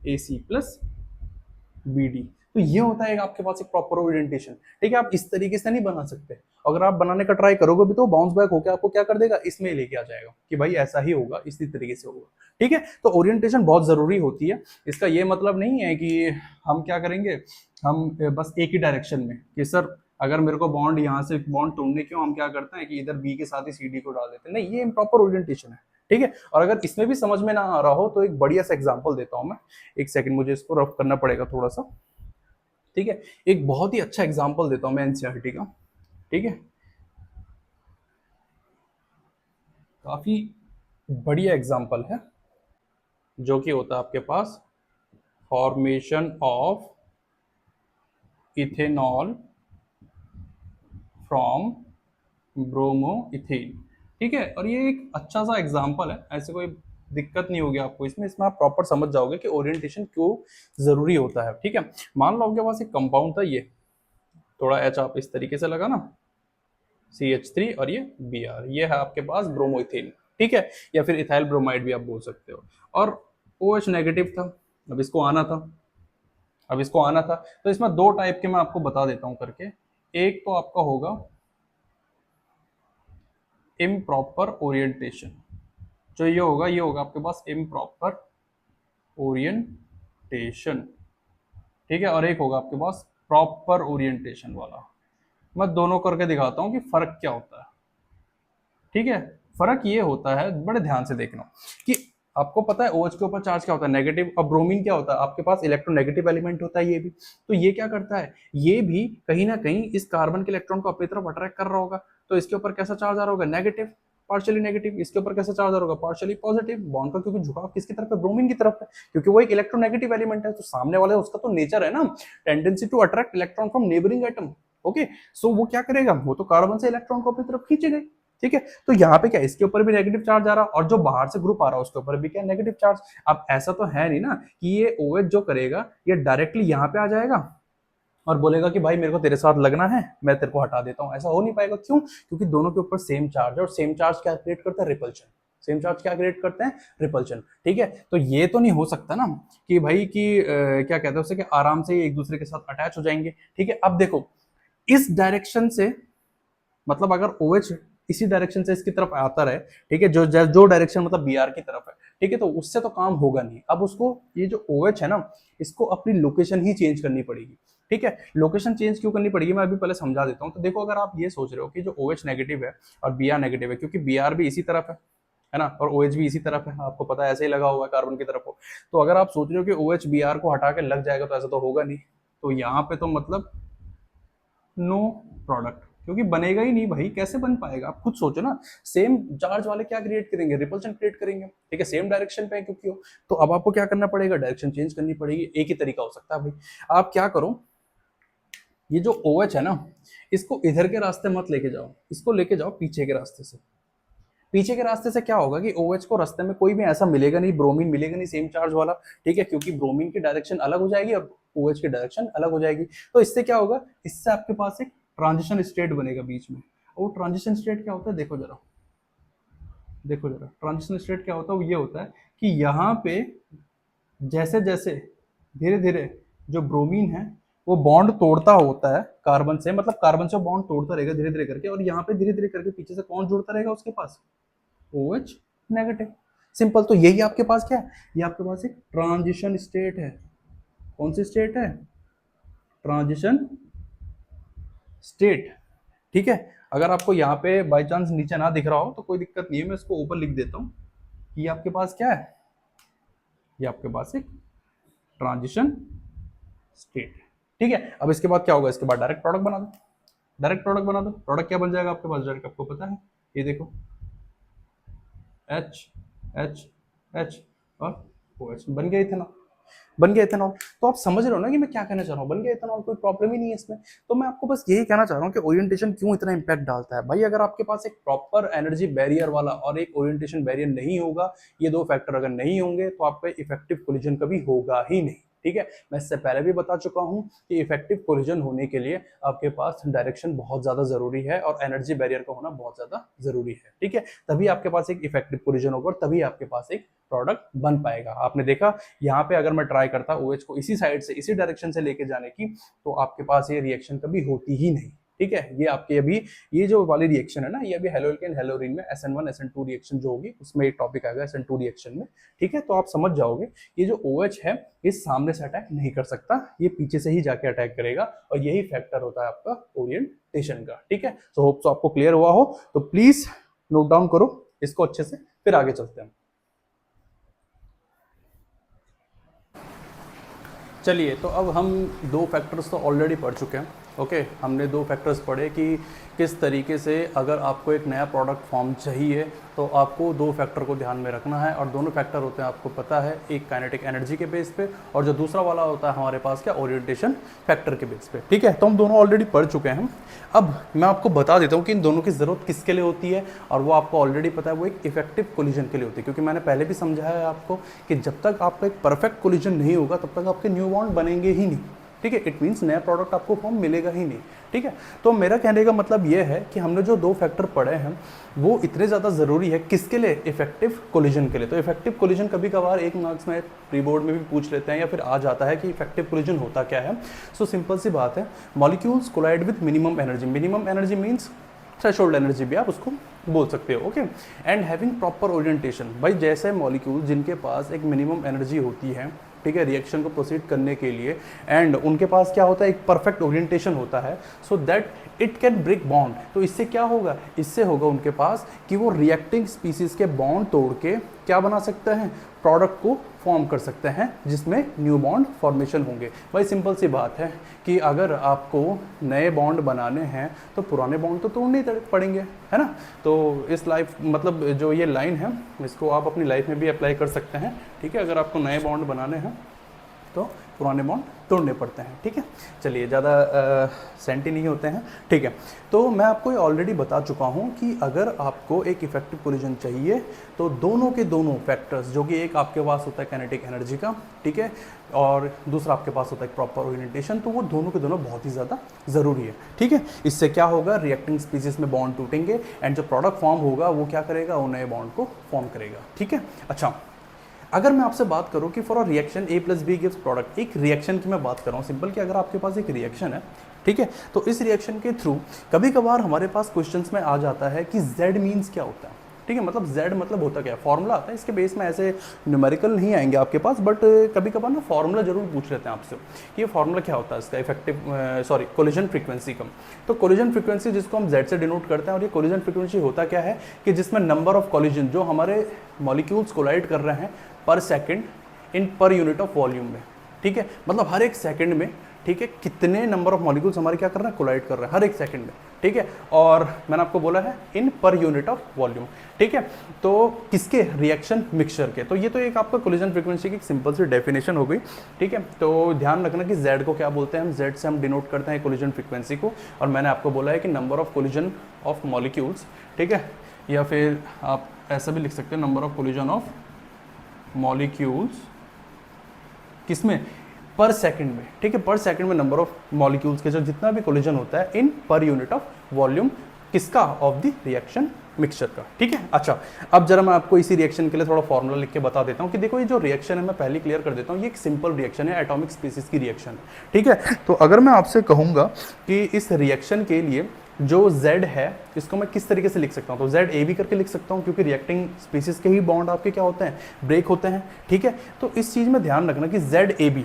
AC+BD। तो ये होता है आपके पास एक प्रॉपर ओरिएंटेशन। ठीक है, आप इस तरीके से नहीं बना सकते। अगर आप बनाने का ट्राई करोगे भी तो बाउंस बैक होकर आपको क्या कर देगा, इसमें लेके आ जाएगा कि भाई ऐसा ही होगा, इसी तरीके से होगा। ठीक है, तो ओरिएंटेशन बहुत जरूरी होती है। इसका ये मतलब नहीं है कि हम क्या करेंगे, हम बस एक ही डायरेक्शन में, कि सर अगर मेरे को बॉन्ड यहाँ से बॉन्ड तोड़ने क्यों, हम क्या करते हैं कि इधर बी के साथ ही CD को डाल देते हैं। नहीं, ये इम्प्रॉपर ओरिएंटेशन है। ठीक है, और अगर इसमें भी समझ में ना आ रहा हो तो एक बढ़िया सा एग्जांपल देता हूं मैं। एक सेकंड, मुझे इसको रफ करना पड़ेगा थोड़ा सा। ठीक है, एक बहुत ही अच्छा एग्जांपल देता हूं मैं एनसीईआरटी का। ठीक है, काफी बढ़िया एग्जांपल है, जो कि होता है आपके पास formation of ethanol from bromoethane. ठीक है, और ये एक अच्छा सा एग्जांपल है, ऐसे कोई दिक्कत नहीं होगी आपको इसमें। इसमें आप प्रॉपर समझ जाओगे कि ओरिएंटेशन क्यों जरूरी होता है। ठीक है, मान लो आपके पास एक कंपाउंड था, ये थोड़ा H आप इस तरीके से लगा ना, CH3 और ये Br, ये है आपके पास ब्रोमोइथेन। ठीक है, या फिर इथाइल ब्रोमाइड भी आप बोल सकते हो। और OH नेगेटिव था, अब इसको आना था, अब इसको आना था। तो इसमें दो टाइप के मैं आपको बता देता हूं करके। एक तो आपका होगा इम्प्रॉपर ओरिएंटेशन, जो ये होगा आपके पास इम्प्रॉपर ओरिएंटेशन। ठीक है, और एक होगा आपके पास प्रॉपर ओरिएंटेशन वाला। मैं दोनों करके दिखाता हूं कि फर्क क्या होता है। ठीक है, फर्क ये होता है, बड़े ध्यान से देखना, कि आपको पता है OH के ऊपर चार्ज क्या होता है, नेगेटिव। और ब्रोमीन क्या होता है, आपके पास इलेक्ट्रोनेगेटिव एलिमेंट होता है ये भी। तो ये क्या करता है, ये भी कहीं ना कहीं इस कार्बन के इलेक्ट्रॉन को अपनी तरफ अट्रैक्ट कर रहा होगा। तो इसके ऊपर कैसा चार्ज आ रहा होगा, नेगेटिव, पार्शियली नेगेटिव। इसके ऊपर कैसा चार्ज आ रहा होगा, पार्शियली पॉजिटिव। बॉन्ड का क्योंकि झुकाव किसकी तरफ है, ब्रोमीन की तरफ है, क्योंकि वो एक इलेक्ट्रोनेगेटिव एलिमेंट है। तो सामने वाले उसका तो नेचर है ना, tendency to attract electron from neighbouring atom. Okay, so वो क्या करेगा, वो तो कार्बन से इलेक्ट्रॉन को अपनी तरफ खींचेगा। ठीक है, तो यहाँ पे क्या, इसके ऊपर भी नेगेटिव चार्ज आ रहा, और जो बाहर से ग्रुप आ रहा है उसके ऊपर भी क्या, नेगेटिव चार्ज। अब ऐसा तो है नहीं ना कि ये OH जो करेगा ये डायरेक्टली यहाँ पे आ जाएगा और बोलेगा कि भाई मेरे को तेरे साथ लगना है, मैं तेरे को हटा देता हूँ। ऐसा हो नहीं पाएगा। क्यों, क्योंकि दोनों के ऊपर सेम चार्ज है, और सेम चार्ज क्या क्रिएट करता है, रिपल्शन। सेम चार्ज क्या क्रिएट करते हैं, रिपल्शन। ठीक है, तो ये तो नहीं हो सकता ना कि भाई कि क्या कहते हैं उसे कि आराम से एक दूसरे के साथ अटैच हो जाएंगे। ठीक है, अब देखो इस डायरेक्शन से, मतलब अगर OH इसी डायरेक्शन से इसकी तरफ आता रहे, ठीक है, जो जो डायरेक्शन मतलब BR की तरफ है, ठीक है, तो उससे तो काम होगा नहीं। अब उसको ये जो OH है ना, इसको अपनी लोकेशन ही चेंज करनी पड़ेगी। ठीक है, लोकेशन चेंज क्यों करनी पड़ेगी मैं अभी पहले समझा देता हूँ। तो देखो अगर आप ये सोच रहे हो कि जो OH नेगेटिव है और BR नेगेटिव है, क्योंकि BR भी इसी तरफ है ना, और OH भी इसी तरफ है, आपको पता है ऐसे ही लगा हुआ है कार्बन की तरफ हो। तो अगर आप सोच रहे हो कि OH BR को हटा के लग जाएगा, तो ऐसा तो होगा नहीं। तो यहाँ पे तो मतलब नो प्रोडक्ट, क्योंकि बनेगा ही नहीं भाई, कैसे बन पाएगा, आप खुद सोचो ना। सेम चार्ज वाले क्या क्रिएट करेंगे, रिपल्शन क्रिएट करेंगे। ठीक है, सेम डायरेक्शन पे है क्योंकि हो, तो अब आपको क्या करना पड़ेगा, डायरेक्शन चेंज करनी पड़ेगी। एक ही तरीका हो सकता है भाई, आप क्या करो, ये जो OH है ना, इसको इधर के रास्ते मत लेके जाओ, इसको लेके जाओ पीछे के रास्ते से। पीछे के रास्ते से क्या होगा कि OH को रास्ते में कोई भी ऐसा मिलेगा नहीं, ब्रोमीन मिलेगा नहीं सेम चार्ज वाला। ठीक है, क्योंकि ब्रोमीन की डायरेक्शन अलग हो जाएगी और OH की डायरेक्शन अलग हो जाएगी। तो इससे क्या होगा, इससे आपके पास एक ट्रांजिशन स्टेट बनेगा बीच में। और ट्रांजिशन स्टेट क्या होता है, देखो जरा, देखो जरा, ट्रांजिशन स्टेट क्या होता है, वो ये होता है कि यहाँ पे जैसे जैसे धीरे धीरे जो ब्रोमीन है वो बॉन्ड तोड़ता होता है कार्बन से, मतलब कार्बन से बॉन्ड तोड़ता रहेगा धीरे धीरे करके, और यहाँ पे धीरे धीरे करके पीछे से कौन जुड़ता रहेगा उसके पास, OH नेगेटिव। सिंपल। तो यही आपके पास क्या है, ये आपके पास एक ट्रांजिशन स्टेट है। कौन सी स्टेट है, ट्रांजिशन स्टेट। ठीक है, अगर आपको यहाँ पे बाय चांस नीचे ना दिख रहा हो तो कोई दिक्कत नहीं है, मैं इसको ऊपर लिख देता हूँ। ये आपके पास क्या है, ये आपके पास एक ट्रांजिशन स्टेट। ठीक है, अब इसके बाद क्या होगा, इसके बाद डायरेक्ट प्रोडक्ट बना दो, डायरेक्ट प्रोडक्ट बना दो। प्रोडक्ट क्या बन जाएगा आपके पास डायरेक्ट, आपको पता है, ये देखो H H H और OH बन गया इथेनॉल, बन गया इथेनॉल। तो आप समझ रहे हो ना कि मैं क्या कहना चाह रहा हूँ, बन गया इथेनॉल, कोई प्रॉब्लम ही नहीं है इसमें। तो मैं आपको बस यही कहना चाह रहा हूँ कि ओरिएंटेशन क्यों इतना इंपैक्ट डालता है भाई। अगर आपके पास एक प्रॉपर एनर्जी बैरियर वाला और एक ओरिएंटेशन बैरियर नहीं होगा, ये दो फैक्टर अगर नहीं होंगे, तो आप पे इफेक्टिव कोलिजन कभी होगा ही नहीं। ठीक है, मैं इससे पहले भी बता चुका हूं कि इफेक्टिव कोलिजन होने के लिए आपके पास डायरेक्शन बहुत ज्यादा जरूरी है और एनर्जी बैरियर का होना बहुत ज्यादा जरूरी है। ठीक है, तभी आपके पास एक इफेक्टिव कोलिजन होगा, तभी आपके पास एक प्रोडक्ट बन पाएगा। आपने देखा यहाँ पे अगर मैं ट्राई करता OH को इसी साइड से, इसी डायरेक्शन से लेके जाने की, तो आपके पास ये रिएक्शन कभी होती ही नहीं। ठीक है, ये आपके अभी ये जो वाली रिएक्शन है ना, ये अभी हेलोल्केन हेलोरीन में SN1 SN2 रिएक्शन जो होगी उसमें एक टॉपिक आएगा SN2 रिएक्शन में। ठीक है, तो आप समझ जाओगे ये जो OH है ये सामने से अटैक नहीं कर सकता, ये पीछे से ही जाके अटैक करेगा, और यही फैक्टर होता है आपका ओरिएंटेशन का। ठीक है, सो होप सो आपको क्लियर हुआ हो, तो प्लीज नोट डाउन करो इसको अच्छे से, फिर आगे चलते हैं। चलिए, तो अब हम दो फैक्टर्स तो ऑलरेडी पढ़ चुके हैं। ओके, हमने दो फैक्टर्स पढ़े कि किस तरीके से अगर आपको एक नया प्रोडक्ट फॉर्म चाहिए तो आपको दो फैक्टर को ध्यान में रखना है, और दोनों फैक्टर होते हैं आपको पता है, एक काइनेटिक एनर्जी के बेस पे और जो दूसरा वाला होता है हमारे पास क्या, ओरिएंटेशन फैक्टर के बेस पे। ठीक है, तो हम दोनों ऑलरेडी पढ़ चुके हैं। अब मैं आपको बता देता हूँ कि इन दोनों की ज़रूरत किसके लिए होती है, और वो आपको ऑलरेडी पता है, वो एक इफेक्टिव कोलिजन के लिए होती है। क्योंकि मैंने पहले भी समझाया है आपको कि जब तक आपका एक परफेक्ट कोलिजन नहीं होगा तब तक आपके न्यू बॉन्ड बनेंगे ही नहीं। ठीक है, इट मीन्स नया प्रोडक्ट आपको फॉर्म मिलेगा ही नहीं। ठीक है, तो मेरा कहने का मतलब ये है कि हमने जो दो फैक्टर पढ़े हैं वो इतने ज़्यादा ज़रूरी है, किसके लिए, इफेक्टिव कोलिजन के लिए। तो इफेक्टिव कोलिजन कभी कभार एक मार्क्स में प्री बोर्ड में भी पूछ लेते हैं या फिर आ जाता है कि इफेक्टिव कोलिजन होता क्या है। सो सिंपल सी बात है, molecules collide with minimum energy. Minimum energy means threshold energy भी आप उसको बोल सकते हो। Okay, and having proper orientation. भाई जैसे मॉलिक्यूल जिनके पास एक मिनिमम एनर्जी होती है, ठीक है, रिएक्शन को प्रोसीड करने के लिए, एंड उनके पास क्या होता है, एक परफेक्ट ओरिएंटेशन होता है, so that it can break bond. तो इससे क्या होगा, इससे होगा उनके पास कि वो रिएक्टिंग स्पीसीज के बॉन्ड तोड़ के क्या बना सकते हैं, प्रोडक्ट को फॉर्म कर सकते हैं जिसमें न्यू बॉन्ड फॉर्मेशन होंगे। भाई सिंपल सी बात है कि अगर आपको नए बॉन्ड बनाने हैं तो पुराने बॉन्ड तो तोड़ने ही पड़ेंगे, है ना। तो इस लाइफ मतलब जो ये लाइन है इसको आप अपनी लाइफ में भी अप्लाई कर सकते हैं। ठीक है, अगर आपको नए बॉन्ड बनाने हैं तो पुराने बॉन्ड तोड़ने पड़ते हैं। ठीक है, चलिए ज़्यादा सेंटी नहीं होते हैं। ठीक है, तो मैं आपको ये ऑलरेडी बता चुका हूँ कि अगर आपको एक इफेक्टिव कोलिजन चाहिए तो दोनों के दोनों फैक्टर्स, जो कि एक आपके पास होता है काइनेटिक एनर्जी का, ठीक है, और दूसरा आपके पास होता है प्रॉपर ओरिएंटेशन, तो वो दोनों के दोनों बहुत ही ज़्यादा ज़रूरी है। ठीक है, इससे क्या होगा, रिएक्टिंग स्पीसीज में बॉन्ड टूटेंगे एंड जो प्रोडक्ट फॉर्म होगा वो क्या करेगा, वो नए बॉन्ड को फॉर्म करेगा। ठीक है, अच्छा अगर मैं आपसे बात करूं कि for a reaction A plus B gives product, एक रिएक्शन की मैं बात कर रहा हूं सिंपल, कि अगर आपके पास एक रिएक्शन है, ठीक है, तो इस रिएक्शन के थ्रू कभी कभार हमारे पास क्वेश्चंस में आ जाता है कि Z मीन्स क्या होता है। ठीक है, मतलब Z मतलब होता क्या है, फॉर्मूला आता है, इसके बेस में ऐसे न्यूमेरिकल नहीं आएंगे आपके पास, बट कभी कभार ना फॉर्मूला जरूर पूछ लेते हैं आपसे कि ये फॉर्मूला क्या होता है इसका, इफेक्टिव कोलिजन फ्रीक्वेंसी का। तो कोलिजन फ्रीक्वेंसी जिसको हम Z से डिनोट करते हैं, और ये कोलिजन फ्रीक्वेंसी होता क्या है कि जिसमें नंबर ऑफ कोलिजन जो हमारे मॉलिक्यूल्स कोलाइड कर रहे हैं पर second in per unit of volume में। ठीक है, मतलब हर एक सेकंड में, ठीक है, कितने नंबर ऑफ मॉलिक्यूल्स हमारे क्या कर रहे हैं, कोलाइड कर रहे हैं हर एक सेकंड में। ठीक है, और मैंने आपको बोला है इन पर यूनिट ऑफ वॉल्यूम। ठीक है, तो किसके, रिएक्शन मिक्सचर के। तो ये तो एक आपका कोलिजन फ्रीक्वेंसी की एक सिंपल सी डेफिनेशन हो गई। ठीक है, तो ध्यान रखना कि Z को क्या बोलते हैं, हम Z से हम डिनोट करते हैं कोलिजन फ्रीक्वेंसी को, और मैंने आपको बोला है कि number of collision of molecules, ठीक है, या फिर आप ऐसा भी लिख सकते हैं number of collision of molecules, किसमें, पर सेकंड में। ठीक है, पर सेकंड में नंबर ऑफ मॉलिक्यूल्स के जो जितना भी कोलिजन होता है इन पर यूनिट ऑफ वॉल्यूम, किसका, ऑफ द रिएक्शन मिक्सचर का। ठीक है, अच्छा अब जरा मैं आपको इसी रिएक्शन के लिए थोड़ा फॉर्मूला लिख के बता देता हूँ कि देखो ये जो रिएक्शन है, मैं पहले क्लियर कर देता हूँ, ये एक सिंपल रिएक्शन है, एटॉमिक स्पीसीज की रिएक्शन है। ठीक है, तो अगर मैं आपसे कहूँगा कि इस रिएक्शन के लिए जो Z है इसको मैं किस तरीके से लिख सकता हूँ, तो ZAB करके लिख सकता हूँ, क्योंकि रिएक्टिंग स्पीसीज के ही बॉन्ड आपके क्या होते हैं, ब्रेक होते हैं। ठीक है, तो इस चीज़ में ध्यान रखना कि ZAB,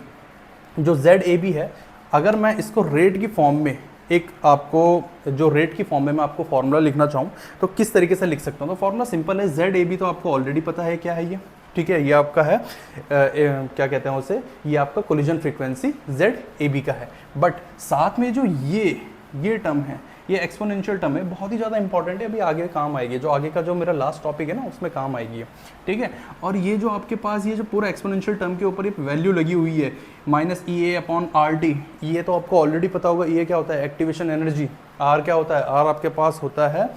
जो ZAB है, अगर मैं इसको रेट की फॉर्म में, एक आपको जो रेट की फॉर्म में मैं आपको फॉर्मूला लिखना चाहूँ तो किस तरीके से लिख सकता हूँ। तो फॉर्मूला सिंपल है, ZAB तो आपको ऑलरेडी पता है क्या है ये। ठीक है, ये आपका है क्या कहते हैं उसे, ये आपका कोलिजन फ्रीक्वेंसी ZAB का है, बट साथ में जो ये टर्म है, ये एक्सपोनेंशियल टर्म है, बहुत ही ज़्यादा इंपॉर्टेंट है, अभी आगे काम आएगी, जो आगे का जो मेरा लास्ट टॉपिक है ना उसमें काम आएगी। ठीक है, और ये जो आपके पास ये जो पूरा एक्सपोनेंशियल टर्म के ऊपर ये वैल्यू लगी हुई है -EA/RT, ये तो आपको ऑलरेडी पता होगा। ये क्या होता है, एक्टिवेशन एनर्जी। R क्या होता है, R आपके पास होता है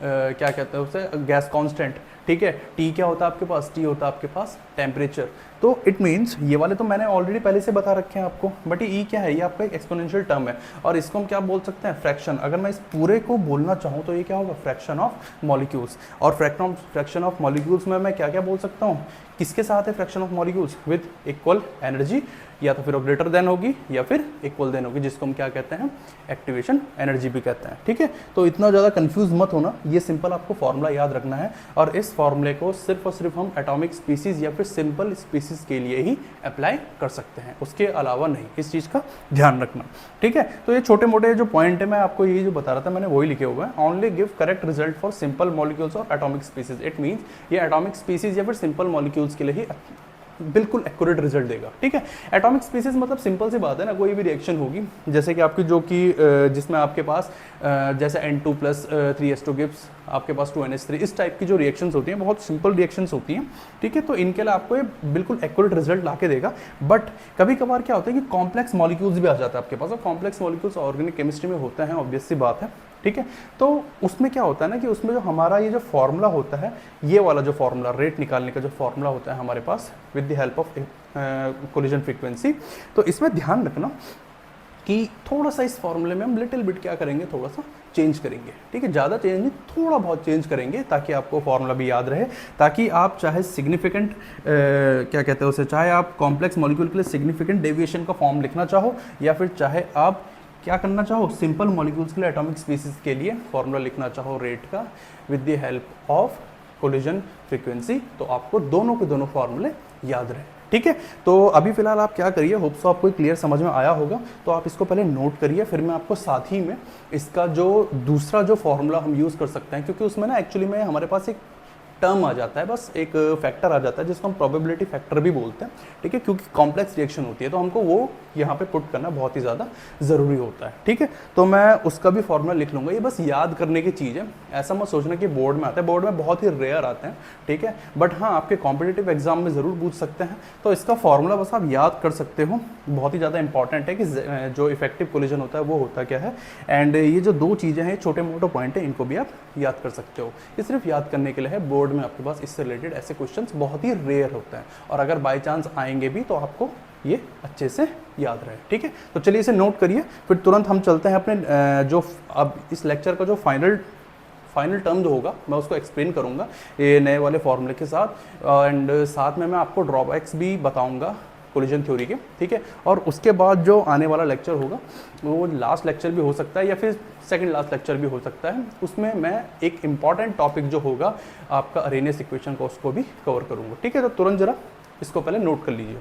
क्या कहते हैं उसे, गैस कांस्टेंट। ठीक है, T क्या होता है आपके पास, T होता है आपके पास टेम्परेचर। तो इट मीन्स ये वाले तो मैंने ऑलरेडी पहले से बता रखे हैं आपको, बट ये क्या है, ये आपका एक एक्सपोनेंशियल टर्म है, और इसको हम क्या बोल सकते हैं, फ्रैक्शन। अगर मैं इस पूरे को बोलना चाहूँ तो ये क्या होगा, फ्रैक्शन ऑफ मॉलिक्यूल्स। और फ्रैक्शन ऑफ मॉलिक्यूल्स में मैं क्या क्या बोल सकता हूँ, किसके साथ है fraction of molecules, with equal energy, या तो फिर ग्रेटर देन होगी या फिर इक्वल देन होगी, जिसको हम क्या कहते हैं, एक्टिवेशन एनर्जी भी कहते हैं। ठीक है, तो इतना ज़्यादा कंफ्यूज मत होना, ये सिंपल आपको फॉर्मूला याद रखना है, और इस फॉर्मूले को सिर्फ और सिर्फ हम एटॉमिक स्पीसीज या फिर सिंपल स्पीसीज के लिए ही अप्लाई कर सकते हैं, उसके अलावा नहीं। इस चीज़ का ध्यान रखना। ठीक है, तो ये छोटे मोटे जो पॉइंट है मैं आपको ये जो बता रहा था मैंने वही लिखे हुए हैं। Only give correct result for simple molecules और एटॉमिक स्पीसीज। इट मीन्स ये एटॉमिक स्पीसीज या फिर सिंपल मॉलिक्यूल्स के लिए ही बिल्कुल एक्यूरेट रिजल्ट देगा। ठीक है, एटॉमिक स्पीसीज मतलब सिंपल सी बात है ना, कोई भी रिएक्शन होगी जैसे कि आपकी जो कि जिसमें आपके पास जैसे N2+3H2 गिव्स आपके पास 2NH3, इस टाइप की जो रिएक्शंस होती हैं बहुत सिंपल रिएक्शंस होती हैं। ठीक है, तो इनके लिए आपको ये बिल्कुल एक्यूरेट रिजल्ट ला के देगा। बट कभी कभार क्या होता है कि कॉम्प्लेक्स मॉलिक्यूल्स भी आ जाता है आपके पास, और कॉम्प्लेक्स मॉलिक्यूल्स ऑर्गेनिक केमिस्ट्री में होता है, ऑब्वियस सी बात है। ठीक है, तो उसमें क्या होता है ना कि उसमें जो हमारा ये जो फॉर्मूला होता है, ये वाला जो फॉर्मूला रेट निकालने का जो फॉर्मूला होता है हमारे पास with the help of collision frequency, तो इसमें ध्यान रखना कि थोड़ा सा इस फॉर्मूले में हम लिटिल बिट क्या करेंगे, थोड़ा सा चेंज करेंगे। ठीक है, ज़्यादा चेंज नहीं, थोड़ा बहुत चेंज करेंगे ताकि आपको फॉर्मूला भी याद रहे, ताकि आप चाहे सिग्निफिकेंट क्या कहते हैं उसे, चाहे आप कॉम्प्लेक्स मॉलिक्यूल के लिए सिग्निफिकेंट डेविएशन का फॉर्म लिखना चाहो, या फिर चाहे आप क्या करना चाहो, सिंपल मॉलिक्यूल्स के लिए एटॉमिक स्पीसीज के लिए फॉर्मूला लिखना चाहो रेट का with the help of collision frequency, तो आपको दोनों के दोनों फॉर्मूले याद रहे। ठीक है, तो अभी फिलहाल आप क्या करिए, होप सो आपको क्लियर समझ में आया होगा, तो आप इसको पहले नोट करिए, फिर मैं आपको साथ ही में इसका जो दूसरा जो फॉर्मूला हम यूज़ कर सकते हैं, क्योंकि उसमें ना एक्चुअली में हमारे पास एक टर्म आ जाता है, बस एक फैक्टर आ जाता है जिसको हम प्रोबेबिलिटी फैक्टर भी बोलते हैं, ठीक है, क्योंकि कॉम्प्लेक्स रिएक्शन होती है तो हमको वो यहाँ पे पुट करना बहुत ही ज़्यादा ज़रूरी होता है, ठीक है। तो मैं उसका भी फॉर्मूला लिख लूँगा, ये बस याद करने की चीज़ है, ऐसा मत सोचना कि बोर्ड में आता है, बोर्ड में बहुत ही रेयर आते हैं, ठीक है, बट हाँ आपके कॉम्पिटिटिव एग्जाम में ज़रूर पूछ सकते हैं। तो इसका फॉर्मूला बस आप याद कर सकते हो, बहुत ही ज़्यादा इंपॉर्टेंट है कि जो इफेक्टिव कोलिजन होता है वो होता क्या है, एंड ये जो दो चीज़ें हैं छोटे मोटे पॉइंट हैं, इनको भी आप याद कर सकते हो। ये सिर्फ याद करने के लिए है, बोर्ड में आपके पास इससे रिलेटेड ऐसे क्वेश्चंस बहुत ही रेयर होते हैं, और अगर बाय चांस आएंगे भी तो आपको ये अच्छे से याद रहे, ठीक है। तो चलिए इसे नोट करिए, फिर तुरंत हम चलते हैं अपने जो अब इस लेक्चर का जो फाइनल टर्म जो होगा मैं उसको एक्सप्लेन करूंगा ये नए वाले फॉर्मूले के साथ, एंड साथ में मैं आपको ड्रॉबैक्स भी बताऊंगा कोलिजन थ्योरी के, ठीक है। और उसके बाद जो आने वाला लेक्चर होगा वो लास्ट लेक्चर भी हो सकता है या फिर सेकंड लास्ट लेक्चर भी हो सकता है, उसमें मैं एक इंपॉर्टेंट टॉपिक जो होगा आपका अरेनियस इक्वेशन का उसको भी कवर करूंगा, ठीक है। तो तुरंत जरा इसको पहले नोट कर लीजिए।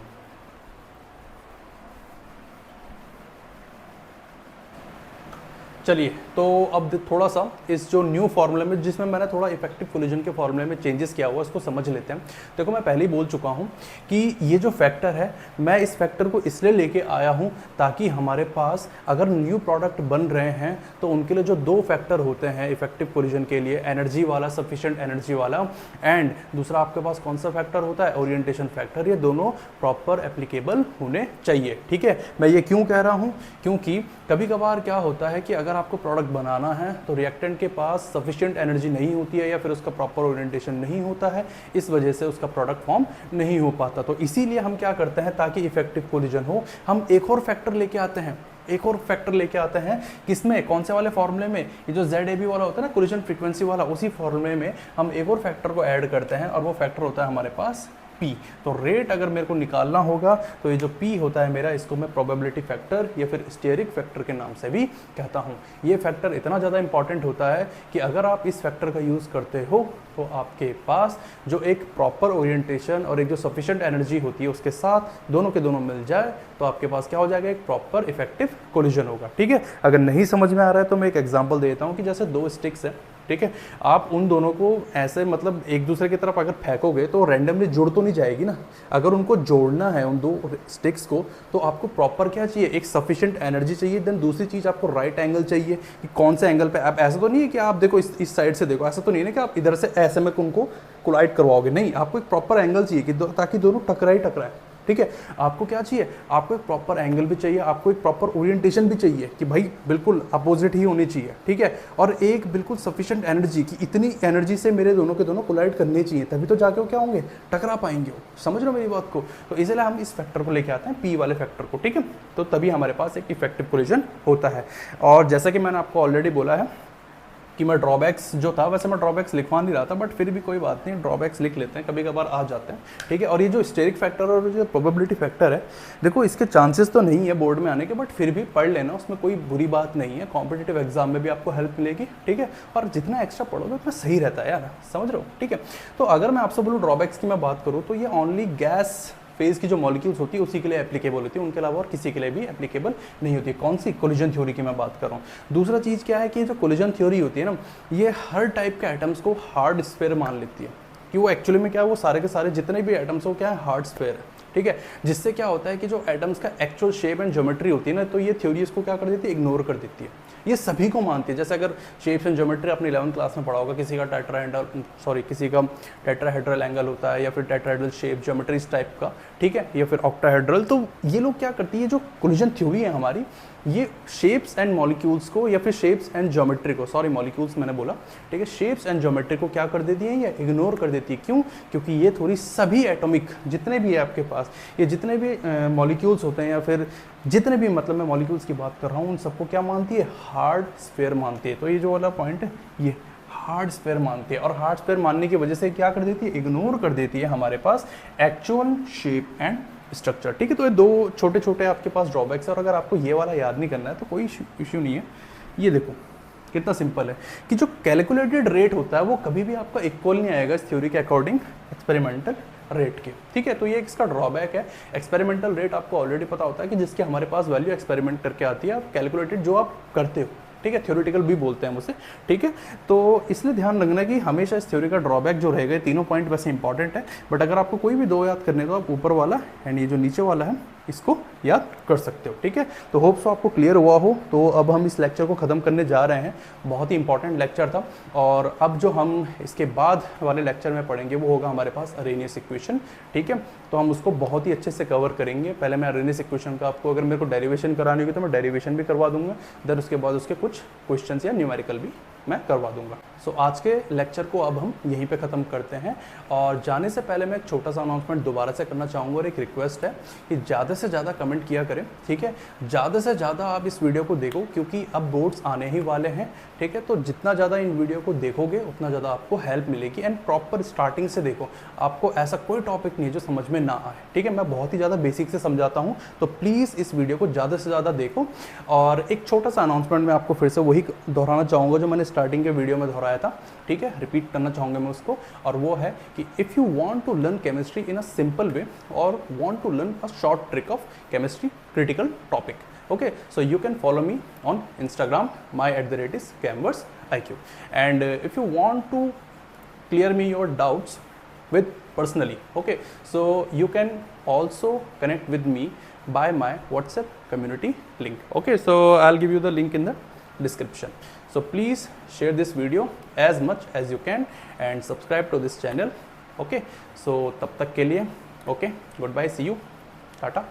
चलिए तो अब थोड़ा सा इस जो न्यू फार्मूले में जिसमें मैंने थोड़ा इफेक्टिव कोलिजन के फार्मूले में चेंजेस किया हुआ इसको समझ लेते हैं। देखो मैं पहले ही बोल चुका हूँ कि ये जो फैक्टर है मैं इस फैक्टर को इसलिए लेके आया हूँ ताकि हमारे पास अगर न्यू प्रोडक्ट बन रहे हैं तो उनके लिए जो दो फैक्टर होते हैं इफेक्टिव कोलिजन के लिए, एनर्जी वाला, सफिशिएंट एनर्जी वाला, एंड दूसरा आपके पास कौन सा फैक्टर होता है, ओरिएंटेशन फैक्टर, ये दोनों प्रॉपर एप्लीकेबल होने चाहिए, ठीक है। मैं ये क्यों कह रहा हूँ, क्योंकि कभी कभार क्या होता है कि अगर आपको प्रोडक्ट बनाना है तो रिएक्टेंट के पास सफिशिएंट एनर्जी नहीं होती है या फिर उसका प्रॉपर ओरिएंटेशन नहीं होता है, इस वजह से उसका प्रोडक्ट फॉर्म नहीं हो पाता। तो इसीलिए हम क्या करते हैं, ताकि इफेक्टिव कोलिजन हो हम एक और फैक्टर लेके आते हैं, किसमें, कौन से वाले फॉर्मूले में, ये जो ZAB वाला होता है ना कोलिजन फ्रीक्वेंसी वाला, उसी फॉर्मूले में हम एक और फैक्टर को ऐड करते हैं और वो फैक्टर होता है हमारे पास P। तो रेट अगर मेरे को निकालना होगा तो ये जो P होता है मेरा, इसको मैं प्रोबेबिलिटी फैक्टर या फिर स्टेरिक फैक्टर के नाम से भी कहता हूँ। ये फैक्टर इतना ज़्यादा इंपॉर्टेंट होता है कि अगर आप इस फैक्टर का यूज़ करते हो तो आपके पास जो एक प्रॉपर ओरिएंटेशन और एक जो सफिशिएंट एनर्जी होती है उसके साथ दोनों के दोनों मिल जाए तो आपके पास क्या हो जाएगा, एक प्रॉपर इफेक्टिव कोलिजन होगा, ठीक है। अगर नहीं समझ में आ रहा है तो मैं एक एग्जांपल देता हूँ कि जैसे दो स्टिक्स है, ठीक है, आप उन दोनों को ऐसे मतलब एक दूसरे की तरफ अगर फेंकोगे तो रैंडमली जुड़ तो नहीं जाएगी ना। अगर उनको जोड़ना है उन दो स्टिक्स को तो आपको प्रॉपर क्या चाहिए, एक सफिशिएंट एनर्जी चाहिए, देन दूसरी चीज़ आपको राइट एंगल चाहिए कि कौन से एंगल पे। आप ऐसा तो नहीं है कि आप देखो इस साइड से देखो, ऐसा तो नहीं है कि आप इधर से ऐसे में उनको कोलाइड करवाओगे, नहीं, आपको एक प्रॉपर एंगल चाहिए कि ताकि दोनों टकराए, ठीक है। आपको क्या चाहिए, आपको एक प्रॉपर एंगल भी चाहिए, आपको एक प्रॉपर ओरिएंटेशन भी चाहिए कि भाई बिल्कुल अपोजिट ही होनी चाहिए, ठीक है, और एक बिल्कुल सफिशिएंट एनर्जी कि इतनी एनर्जी से मेरे दोनों के दोनों कोलाइड करने चाहिए, तभी तो जाके वो क्या होंगे, टकरा पाएंगे वो। समझ रहे हो मेरी बात को। तो इसलिए हम इस फैक्टर को लेके आते हैं, P वाले फैक्टर को, ठीक है। तो तभी हमारे पास एक इफेक्टिव कोलिजन होता है। और जैसा कि मैंने आपको ऑलरेडी बोला है कि मैं ड्रॉबैक्स जो था, वैसे मैं ड्रॉबैक्स लिखवा नहीं रहा था, बट फिर भी कोई बात नहीं, ड्रॉबैक्स लिख लेते हैं, कभी कभार आ जाते हैं, ठीक है। और ये जो स्टेरिक फैक्टर और जो प्रोबेबिलिटी फैक्टर है, देखो इसके चांसेस तो नहीं है बोर्ड में आने के, बट फिर भी पढ़ लेना, उसमें कोई बुरी बात नहीं है, कॉम्पिटिटिव एग्जाम में भी आपको हेल्प मिलेगी, ठीक है। और जितना एक्स्ट्रा पढ़ोगे उतना सही रहता है यार, समझ रहे हो, ठीक है। तो अगर मैं आपसे बोलूँ ड्रॉबैक्स की मैं बात करूँ तो ये ओनली गैस फेज की जो मॉलिक्यूल्स होती है उसी के लिए एप्लीकेबल होती है, उनके अलावा और किसी के लिए भी एप्लीकेबल नहीं होती है। कौन सी, कोलिजन थ्योरी की मैं बात कर रहा हूँ। दूसरा चीज़ क्या है कि जो कोलिजन थ्योरी होती है ना, ये हर टाइप के एटम्स को हार्ड स्फीयर मान लेती है, कि वो एक्चुअली में क्या है, वो सारे के सारे जितने भी एटम्स हो क्या है, हार्ड स्फीयर है, ठीक है। जिससे क्या होता है कि जो एटम्स का एक्चुअल शेप एंड ज्योमेट्री होती है ना, तो ये थ्योरी इसको क्या कर देती है, इग्नोर कर देती है। ये सभी को मानती है। जैसे अगर शेप्स एंड ज्योमेट्री अपनी 11th क्लास में पढ़ा होगा, किसी का टेट्राहेड्रल एंगल होता है या फिर टेट्राहेड्रल शेप ज्योमेट्री इस टाइप का, ठीक है, या फिर ऑक्टाहेड्रल। तो ये लोग क्या करती है, जो कोलिजन थ्योरी है हमारी, ये शेप्स एंड मॉलिक्यूल्स को या फिर शेप्स एंड ज्योमेट्री को, सॉरी मॉलिक्यूल्स मैंने बोला, ठीक है, शेप्स एंड ज्योमेट्री को क्या कर देती है, ये इग्नोर कर देती है। क्यों? क्योंकि ये थोड़ी सभी एटॉमिक जितने भी है आपके पास, ये जितने भी मॉलिक्यूल्स होते हैं या फिर जितने भी, मतलब मैं मॉलिक्यूल्स की बात कर रहा हूँ, उन सबको क्या मानती है, हार्ड स्फीयर मानती है। तो ये जो वाला पॉइंट है, ये हार्ड स्फीयर मानती है, और हार्ड स्फीयर मानने की वजह से क्या कर देती है, इग्नोर कर देती है हमारे पास एक्चुअल शेप एंड स्ट्रक्चर, ठीक है। तो ये दो छोटे छोटे आपके पास ड्रॉबैक्स है, और अगर आपको ये वाला याद नहीं करना है तो कोई इश्यू नहीं है। ये देखो कितना सिंपल है कि जो कैलकुलेटेड रेट होता है वो कभी भी आपका इक्वल नहीं आएगा इस थ्योरी के अकॉर्डिंग एक्सपेरिमेंटल रेट के, ठीक है। तो ये इसका ड्रॉबैक है। एक्सपेरिमेंटल रेट आपको ऑलरेडी पता होता है कि जिसके हमारे पास वैल्यू एक्सपेरिमेंट करके आती है, आप कैलकुलेटेड जो आप करते हो, ठीक है, थ्योरेटिकल भी बोलते हैं उसे, ठीक है। तो इसलिए ध्यान रखना कि हमेशा इस थ्योरी का ड्रॉबैक जो रहेगा, तीनों पॉइंट वैसे इंपॉर्टेंट है, बट अगर आपको कोई भी दो याद करने तो आप ऊपर वाला एंड ये जो नीचे वाला है इसको याद कर सकते हो, ठीक है। तो होप सो आपको क्लियर हुआ हो। तो अब हम इस लेक्चर को ख़त्म करने जा रहे हैं, बहुत ही इंपॉर्टेंट लेक्चर था। और अब जो हम इसके बाद वाले लेक्चर में पढ़ेंगे वो होगा हमारे पास अरेनियस इक्वेशन, ठीक है। तो हम उसको बहुत ही अच्छे से कवर करेंगे। पहले मैं अरेनियस इक्वेशन का आपको, अगर मेरे को डेरिवेशन करानी होगी तो मैं डेरिवेशन भी करवा दूंगा, देन उसके बाद उसके कुछ क्वेश्चंस या न्यूमेरिकल भी मैं करवा दूंगा। सो आज के लेक्चर को अब हम यहीं पे ख़त्म करते हैं। और जाने से पहले मैं एक छोटा सा अनाउंसमेंट दोबारा से करना चाहूँगा और एक रिक्वेस्ट है कि ज़्यादा से ज़्यादा कमेंट किया करें, ठीक है। ज़्यादा से ज़्यादा आप इस वीडियो को देखो, क्योंकि अब बोर्ड्स आने ही वाले हैं, ठीक है। तो जितना ज़्यादा इन वीडियो को देखोगे उतना ज़्यादा आपको हेल्प मिलेगी। एंड प्रॉपर स्टार्टिंग से देखो, आपको ऐसा कोई टॉपिक नहीं है जो समझ में ना आए, ठीक है। मैं बहुत ही ज़्यादा बेसिक से समझाता हूँ, तो प्लीज़ इस वीडियो को ज़्यादा से ज़्यादा देखो। और एक छोटा सा अनाउंसमेंट मैं आपको फिर से वही दोहराना चाहूँगा जो मैंने स्टार्टिंग के वीडियो में दोहराया था, ठीक है। रिपीट करना चाहूँगा मैं उसको, और वो है कि if you want to learn chemistry in a simple way और want to learn a short trick of chemistry critical topic, okay, so you can follow me on Instagram. My @ is CamVersIQ. And if you want to clear me your doubts with personally, okay, so you can also connect with me by my WhatsApp community link, okay. So I'll give you the link in the description. So please share this video as much as you can and subscribe to this channel, okay. So तब तक के लिए okay, goodbye, see you, Tata.